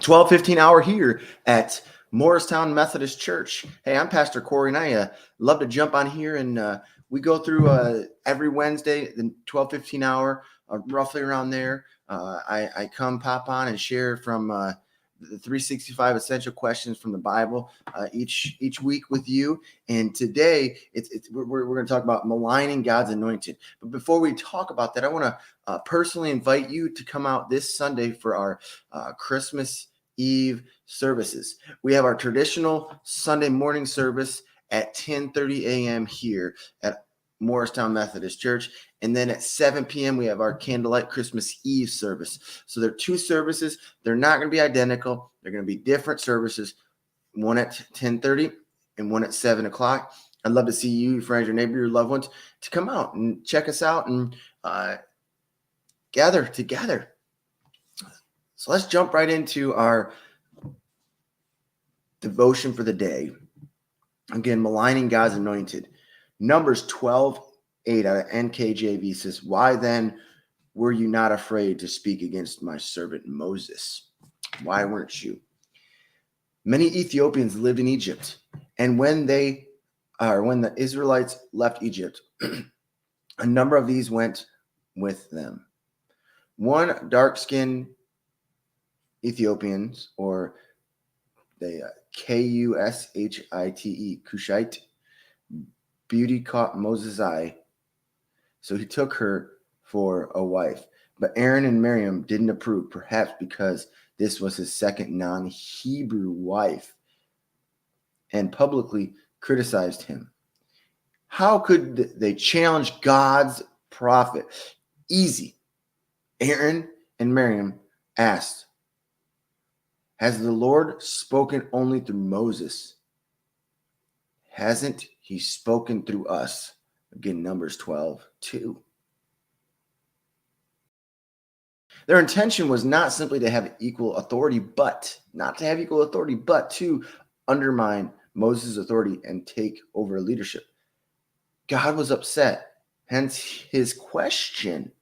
12:15 hour here at Morristown Methodist Church. Hey, I'm Pastor Kory, and I love to jump on here, and we go through every Wednesday, the 12:15 hour, roughly around there. I come pop on and share from the 365 essential questions from the Bible each week with you. And today, we're going to talk about maligning God's anointed. But before we talk about that, I want to personally invite you to come out this Sunday for our Christmas Eve services. We have our traditional Sunday morning service at 10:30 a.m. here at Morristown Methodist Church. And then at 7 p.m., we have our candlelight Christmas Eve service. So they're two services. They're not going to be identical. They're going to be different services, one at 10:30 and one at 7 o'clock. I'd love to see you, your friends, your neighbor, your loved ones to come out and check us out and gather together. So let's jump right into our devotion for the day. Again, maligning God's anointed. Numbers 12:8 out of NKJV says, "Why then were you not afraid to speak against my servant Moses?" Why weren't you? Many Ethiopians lived in Egypt, and when the Israelites left Egypt, a number of these went with them. One dark-skinned Ethiopians, or the Kushite, Cushite, beauty caught Moses' eye, so he took her for a wife. But Aaron and Miriam didn't approve, perhaps because this was his second non-Hebrew wife, and publicly criticized him. How could they challenge God's prophet? Easy. Aaron and Miriam asked, "Has the Lord spoken only through Moses? Hasn't he spoken through us?" Again, Numbers 12:2. Their intention was not simply to have equal authority, but to undermine Moses' authority and take over leadership. God was upset, hence his question.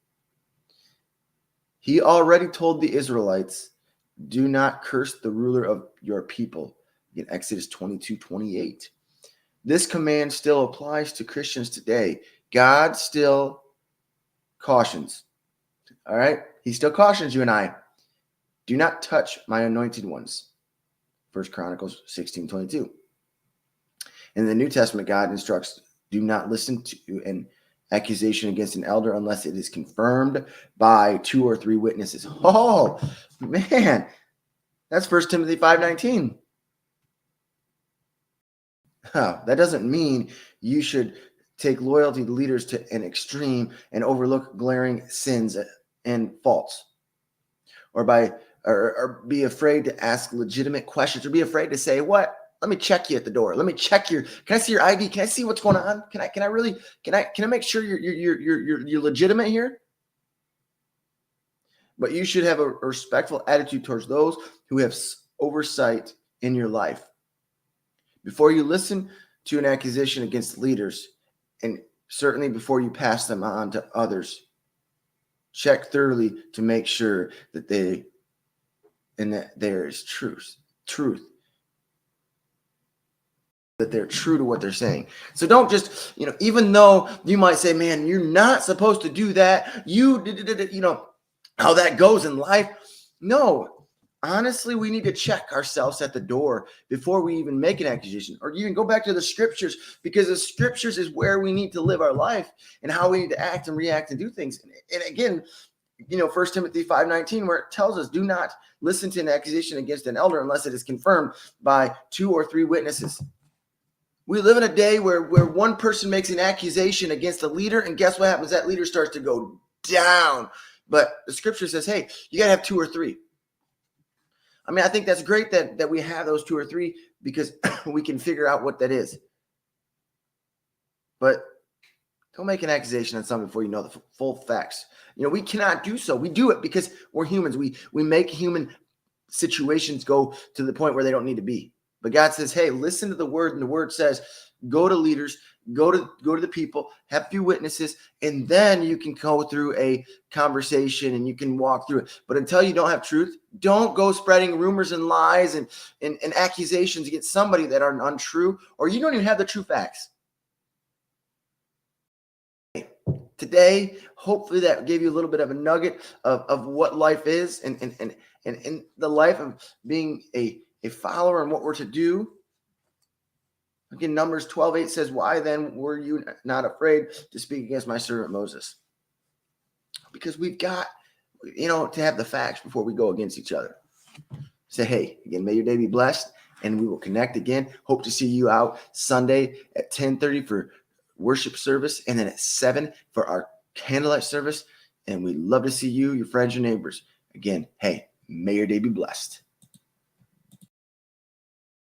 He already told the Israelites, "Do not curse the ruler of your people," in Exodus 22:28. This command still applies to Christians today. God still cautions. All right? He still cautions you and I. Do not touch my anointed ones. 1 Chronicles 16:22. In the New Testament, God instructs, do not listen to an accusation against an elder unless it is confirmed by 2 or 3 witnesses. Oh, man. That's 1 Timothy 5:19. That doesn't mean you should take loyalty to leaders to an extreme and overlook glaring sins and faults, or be afraid to ask legitimate questions, or be afraid to say, "What? Let me check you at the door. Let me check can I see your ID? Can I see what's going on? Can I make sure you're legitimate here?" But you should have a respectful attitude towards those who have oversight in your life. Before you listen to an accusation against leaders, and certainly before you pass them on to others, check thoroughly to make sure that there is truth, that they're true to what they're saying. So don't just, even though you might say, "Man, you're not supposed to do that. How that goes in life." No. Honestly, we need to check ourselves at the door before we even make an accusation, or even go back to the scriptures, because the scriptures is where we need to live our life and how we need to act and react and do things. And again, 1 Timothy 5:19, where it tells us, do not listen to an accusation against an elder unless it is confirmed by 2 or 3 witnesses. We live in a day where one person makes an accusation against a leader, and guess what happens? That leader starts to go down. But the scripture says, hey, you got to have 2 or 3. I mean, I think that's great that we have those 2 or 3, because we can figure out what that is. But don't make an accusation on someone before you know the full facts. We cannot do so. We do it because we're humans. We make human situations go to the point where they don't need to be. But God says, hey, listen to the word, and the word says, Go to leaders, go to the people, have a few witnesses, and then you can go through a conversation and you can walk through it. But until you don't have truth, don't go spreading rumors and lies and accusations against somebody that are untrue, or you don't even have the true facts. Today, hopefully that gave you a little bit of a nugget of what life is and the life of being a follower and what we're to do. Again, Numbers 12:8 says, why then were you not afraid to speak against my servant Moses? Because we've got, to have the facts before we go against each other. Say, hey, again, may your day be blessed, and we will connect again. Hope to see you out Sunday at 10:30 for worship service, and then at 7 for our candlelight service. And we'd love to see you, your friends, your neighbors. Again, hey, may your day be blessed.